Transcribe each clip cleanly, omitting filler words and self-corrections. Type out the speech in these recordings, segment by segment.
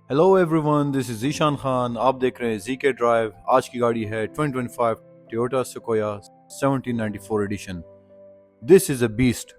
Hello everyone, this is Ishan Khan. आप देख रहे हैं जीके ड्राइव। आज की गाड़ी है 2025 Toyota Sequoia 1794 edition. This is a beast.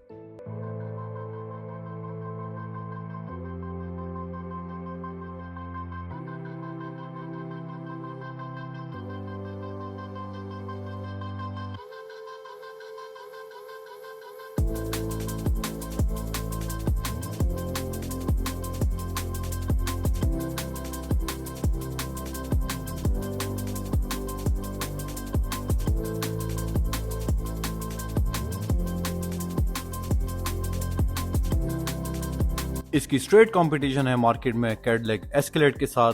इसकी स्ट्रेट कंपटीशन है मार्केट में कैडिलैक एस्केलेड के साथ,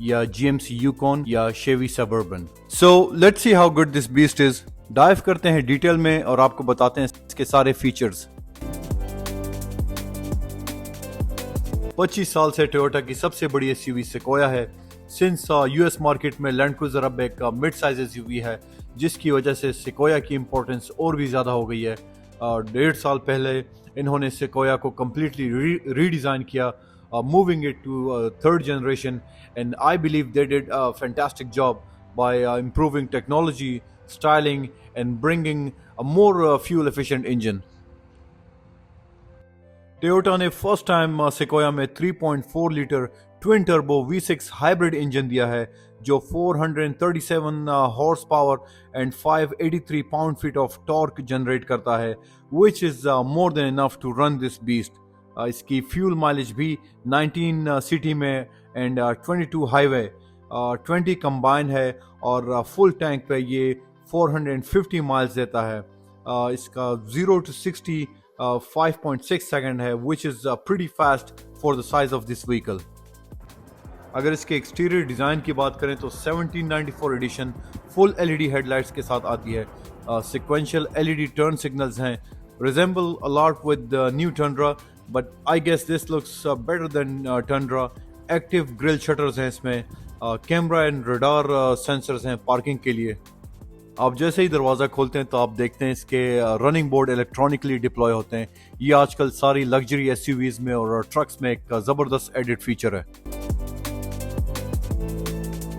या जीएमसी यूकॉन या Chevy Suburban. So let's see how good this beast is. Dive करते हैं डिटेल में और आपको बताते हैं इसके सारे फीचर्स। 25 साल से टोयोटा की सबसे बड़ी एसयूवी सिक्वोया है। सिंस यूएस मार्केट में लैंड क्रूजर अब एक मिड साइज एसयूवी है, जिसकी वजह से सिक्वोया की इंपॉर्टेंस और भी ज़्यादा हो गई है। 1.5 साल पहले इन्होंने सिक्वोया को कम्प्लीटली रीडिज़ाइन किया, moving it to third generation, and I believe they did a fantastic job by improving technology, styling, and bringing a more fuel efficient engine. Toyota ने फर्स्ट टाइम सिक्वोया में 3.4 litre twin turbo V6 hybrid engine दिया है, जो 437 horsepower and 583 pound feet of torque generate करता है, which is more than enough to run this beast. इसकी fuel mileage भी 19 city में एंड 22 हाईवे, 20 कंबाइन है, और फुल टैंक पे ये 450 माइल्स देता है। इसका 0 to 60 5.6 सेकंड है, which is pretty fast for the size of this vehicle. अगर इसके एक्सटीरियर डिज़ाइन की बात करें तो 1794 एडिशन फुल एलईडी हेडलाइट्स के साथ आती है। सिक्वेंशियल एलईडी टर्न सिग्नल्स हैं, resemble a lot with new Tundra, but I guess this looks better than Tundra. Active grille shutters हैं इसमें, कैमरा एंड रडार सेंसर्स हैं पार्किंग के लिए। आप जैसे ही दरवाज़ा खोलते हैं तो आप देखते हैं इसके रनिंग बोर्ड इलेक्ट्रॉनिकली डिप्लॉय होते हैं। ये आजकल सारी लग्जरी एसयूवीज में और ट्रक्स में एक ज़बरदस्त एडिट फीचर है।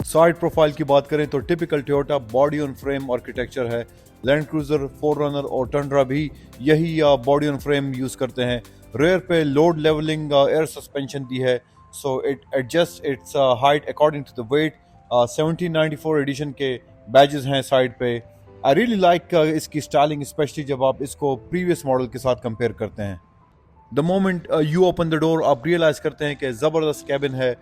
साइड प्रोफाइल की बात करें तो typical Toyota body on frame architecture है। लैंड क्रूजर, फोररनर और टंड्रा भी यही बॉडी ऑन फ्रेम यूज़ करते हैं। रेयर पे लोड लेवलिंग एयर सस्पेंशन दी है, so it adjust its height according to the weight. 1794 edition के बैजेस हैं साइड पे। आई रियली लाइक इसकी स्टाइलिंग, स्पेशली जब आप इसको प्रीवियस मॉडल के साथ कंपेयर करते हैं। The moment you open the door आप रियलाइज करते हैं कि ज़बरदस्त कैबिन है।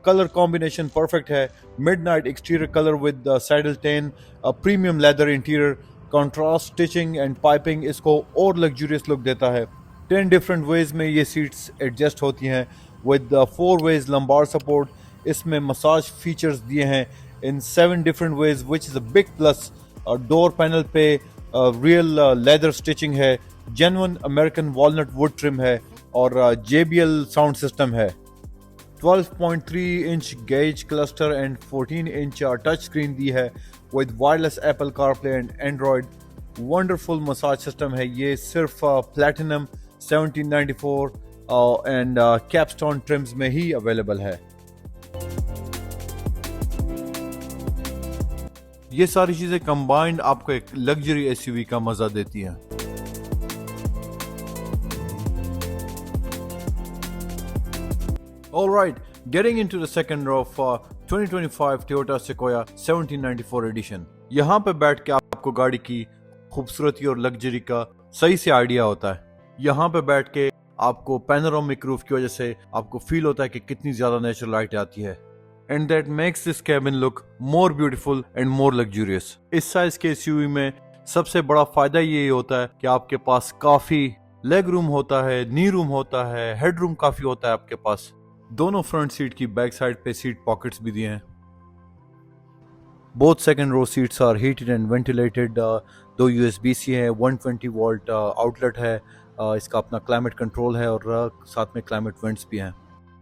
कलर कॉम्बिनेशन परफेक्ट है, midnight exterior colour with saddle ten, premium leather interior, contrast stitching and piping इसको और लग्जूरियस लुक देता है। 10 डिफरेंट वेज में ये सीट्स एडजस्ट होती हैं विद 4 वेज लंबार सपोर्ट। इसमें मसाज फीचर्स दिए हैं in 7 different ways, which is a big plus. Door panel पे रियल लेदर स्टिचिंग है, genuine American walnut wood trim है, और JBL साउंड सिस्टम है। 12.3 inch gauge cluster and 14 inch touch screen दी है with wireless Apple CarPlay and Android. Wonderful massage system है। ये सिर्फ प्लैटिनम 1794 एंड कैपस्टोन ट्रिम्स में ही अवेलेबल है। ये सारी चीजें कंबाइंड आपको एक लग्जरी एसयूवी का मजा देती हैं। Alright, getting into the second row of 2025 Toyota Sequoia 1794 edition. यहाँ पे बैठ के आपको गाड़ी की खूबसूरती और लग्जरी का सही से आइडिया होता है। यहाँ पे बैठ के आपको पैनोरामिक रूफ की वजह से आपको फील होता है कि कितनी ज्यादा नेचुरल लाइट आती है, and that makes this cabin look more beautiful and more luxurious. इस साइज के एसयूवी में सबसे बड़ा फायदा ये होता है कि आपके पास काफी लेग रूम होता है, नी रूम होता है, हेड रूम काफी होता है आपके पास। दोनों फ्रंट सीट की बैक साइड पे सीट पॉकेट्स भी दिए हैं। Both second row seats are heated and ventilated. दो USB-C है, 120 वोल्ट आउटलेट है, इसका अपना क्लाइमेट कंट्रोल है, और साथ में क्लाइमेट वेंट्स भी हैं।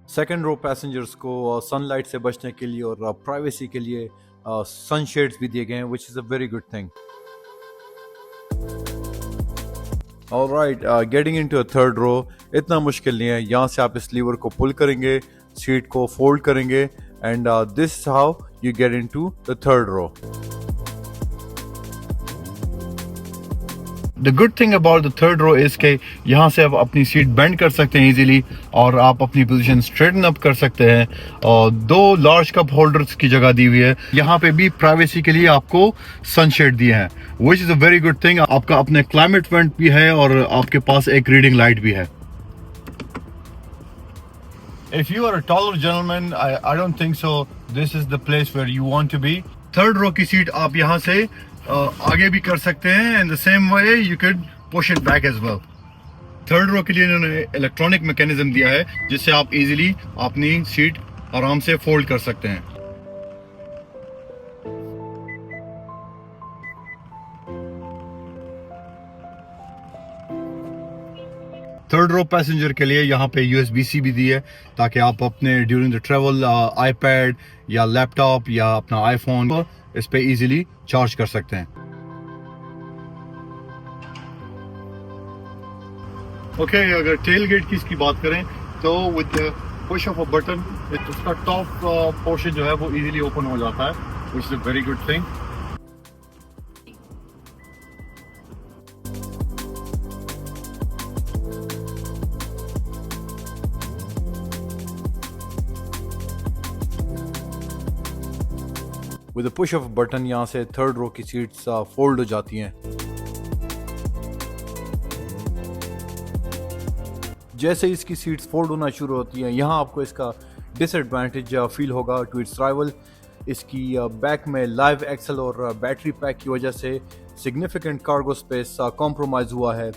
सेकेंड रो पैसेंजर्स को सनलाइट से बचने के लिए और प्राइवेसी के लिए सनशेड्स भी दिए गए हैं, which is a very good thing. Alright, getting into a third row इतना मुश्किल नहीं है। यहाँ से आप इस लीवर को पुल करेंगे सीट को फोल्ड करेंगे and this how you get into the third row. The good thing about the third row is के यहाँ से आप अपनी सीट बेंड कर सकते हैं इजीली और आप अपनी पोजीशन स्ट्रेटन अप कर सकते हैं। और 2 लार्ज कप होल्डर्स की जगह दी हुई है। यहाँ पे भी प्राइवेसी के लिए आपको सनशेड दिए हैं, which is a very good thing. आपका अपने क्लाइमेट वेंट भी है और आपके पास एक रीडिंग लाइट भी है। If you are a taller gentleman, I don't think so. This is the place where you want to be. Third row की सीट आप यहाँ से आगे भी कर सकते हैं and the same way you can push it back as well. Third row के लिए इन्होंने इलेक्ट्रॉनिक मैकेनिज्म दिया है जिससे आप इजीली अपनी सीट आराम से फोल्ड कर सकते हैं। थर्ड रो पैसेंजर के लिए यहाँ पे USB-C भी दी है ताकि आप अपने ड्यूरिंग द ट्रेवल आईपैड या लैपटॉप या अपना आईफोन इस पे इजीली चार्ज कर सकते हैं। ओके, अगर टेल गेट की इसकी बात करें तो with push of a button उसका टॉप पोर्शन जो है वो इजीली ओपन हो जाता है, which is a very good thing. With push off button यहाँ से थर्ड रो की सीट्स फोल्ड हो जाती हैं। जैसे इसकी सीट्स फोल्ड होना शुरू होती हैं, यहाँ आपको इसका डिसएडवांटेज फील होगा टू इट्स राइवल। इसकी बैक में लाइव एक्सल और बैटरी पैक की वजह से सिग्निफिकेंट कार्गो स्पेस कॉम्प्रोमाइज़ हुआ है।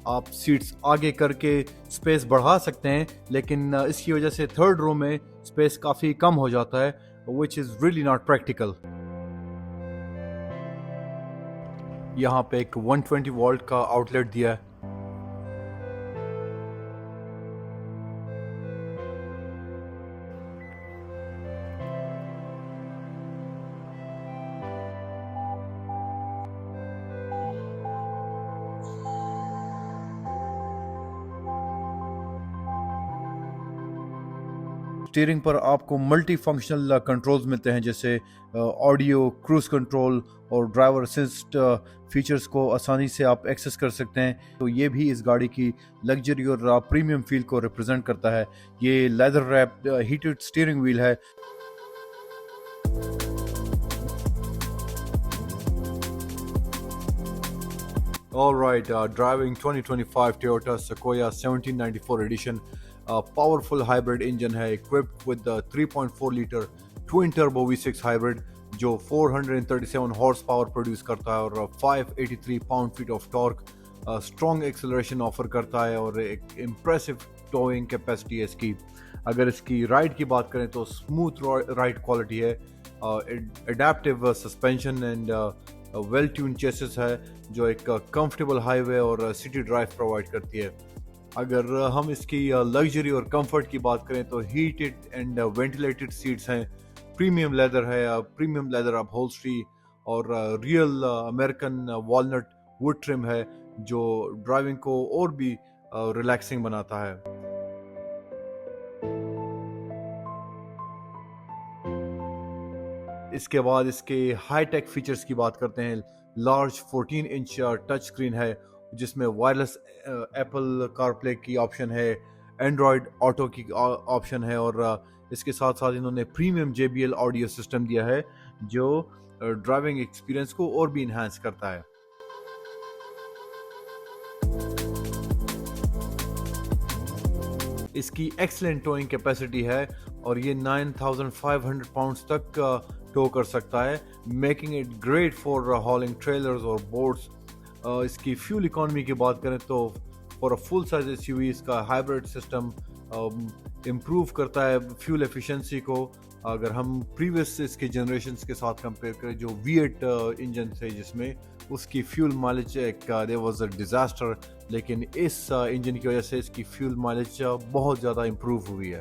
आप सीट्स आगे करके स्पेस बढ़ा सकते हैं, लेकिन इसकी वजह से थर्ड रो में स्पेस काफ़ी कम हो जाता है, which is really not practical. यहाँ पे एक 120 वोल्ट का आउटलेट दिया है। स्टीयरिंग पर आपको मल्टी फंक्शनल कंट्रोल्स मिलते हैं, जैसे ऑडियो, क्रूज कंट्रोल और ड्राइवर असिस्ट फीचर्स को आसानी से आप एक्सेस कर सकते हैं। तो ये भी इस गाड़ी की लग्जरी और प्रीमियम फील को रिप्रेजेंट करता है। ये leather wrap heated steering wheel है। Alright, driving 2025 Toyota Sequoia 1794 edition. Powerful hybrid engine है, equipped with 3.4 litre twin turbo V6 hybrid जो 437 हॉर्स पावर प्रोड्यूस करता है और 583 pound feet of torque, strong acceleration offer करता है और एक इम्प्रेसिव टोइंग कैपेसिटी है इसकी। अगर इसकी राइड की बात करें तो स्मूथ राइड क्वालिटी है, adaptive suspension and well tune chassis है जो एक कंफर्टेबल हाईवे और सिटी ड्राइव प्रोवाइड करती है। अगर हम इसकी लग्जरी और कंफर्ट की बात करें तो हीटेड एंड वेंटिलेटेड सीट्स हैं, प्रीमियम लेदर है, प्रीमियम लेदर अपहोल्स्ट्री और real American walnut wood trim है जो ड्राइविंग को और भी रिलैक्सिंग बनाता है। इसके बाद इसके हाई टेक फीचर्स की बात करते हैं। लार्ज 14 इंच टच स्क्रीन है जिसमें वायरलेस एप्पल कारप्ले की ऑप्शन है, एंड्रॉयड ऑटो की ऑप्शन है और इसके साथ साथ इन्होंने प्रीमियम JBL ऑडियो सिस्टम दिया है जो ड्राइविंग एक्सपीरियंस को और भी इन्हांस करता है। इसकी एक्सीलेंट टोइंग कैपेसिटी है और ये 9,500 पाउंड्स तक टो कर सकता है, making it great for हॉलिंग trailers और बोट्स। इसकी फ्यूल इकोनॉमी की बात करें तो for a full size SUV इसका हाइब्रिड सिस्टम इम्प्रूव करता है फ्यूल एफिशिएंसी को। अगर हम प्रीवियस इसके जनरेशन्स के साथ कंपेयर करें जो V8 इंजन थे जिसमें उसकी फ्यूल माइलेज एक देयर वाज अ डिज़ास्टर, लेकिन इस इंजन की वजह से इसकी फ्यूल माइलेज बहुत ज़्यादा इम्प्रूव हुई है।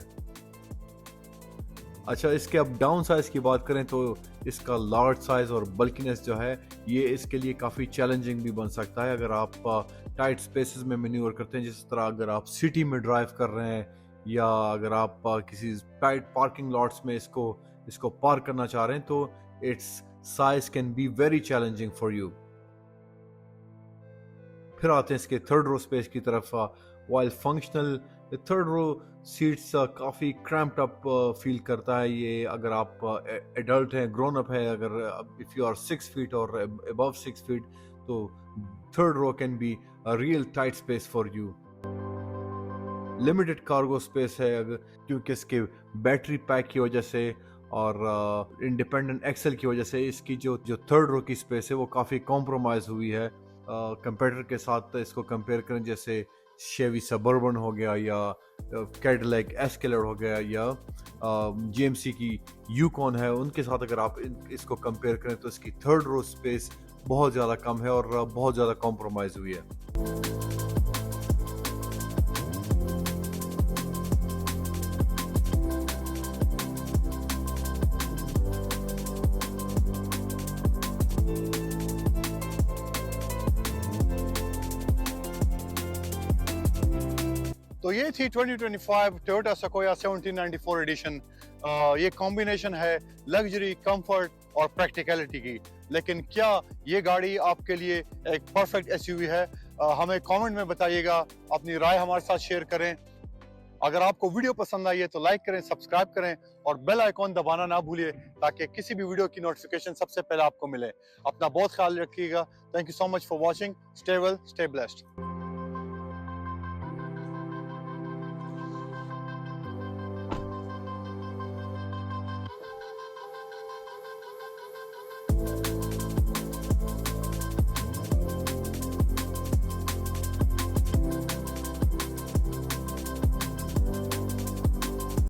अच्छा, इसके अब डाउन साइज़ की बात करें तो इसका लार्ज साइज़ और बल्कीनेस जो है ये इसके लिए काफ़ी चैलेंजिंग भी बन सकता है अगर आप टाइट स्पेसेस में मैन्यूवर करते हैं, जिस तरह अगर आप सिटी में ड्राइव कर रहे हैं या अगर आप किसी टाइट पार्किंग लॉट्स में इसको पार्क करना चाह रहे हैं तो its size can be very challenging for you. फिर आते हैं इसके थर्ड रो स्पेस की तरफ। While functional, third row seats काफ़ी क्रैम्प्ड अप फील करता है ये। अगर आप एडल्ट हैं, ग्रोन अप है, अगर इफ़ यू आर 6 फीट और अबव 6 फीट, तो third row can be a real tight space for you. Limited cargo space है क्योंकि इसके बैटरी पैक की वजह से और इंडिपेंडेंट एक्सेल की वजह से इसकी जो थर्ड रो की स्पेस है वो काफ़ी कॉम्प्रोमाइज़ हुई है कंपेटिटर के साथ। इसको कंपेयर करें जैसे शेवी सबर्बन हो गया या कैडिलैक एस्केलेड हो गया या जीएमसी की यूकॉन है, उनके साथ अगर आप इसको कंपेयर करें तो इसकी थर्ड रो स्पेस बहुत ज़्यादा कम है और बहुत ज़्यादा कॉम्प्रोमाइज़ हुई है। तो ये थी 2025 टोयोटा सकोया 1794 एडिशन। ये कॉम्बिनेशन है लग्जरी, कंफर्ट और प्रैक्टिकलिटी की। लेकिन क्या ये गाड़ी आपके लिए एक परफेक्ट एसयूवी है? हमें कमेंट में बताइएगा, अपनी राय हमारे साथ शेयर करें। अगर आपको वीडियो पसंद आई है तो लाइक करें, सब्सक्राइब करें और बेल आइकॉन दबाना ना भूलिए ताकि किसी भी वीडियो की नोटिफिकेशन सबसे पहले आपको मिले। अपना बहुत ख्याल रखिएगा। Thank you so much for watching. Stay well, stay blessed.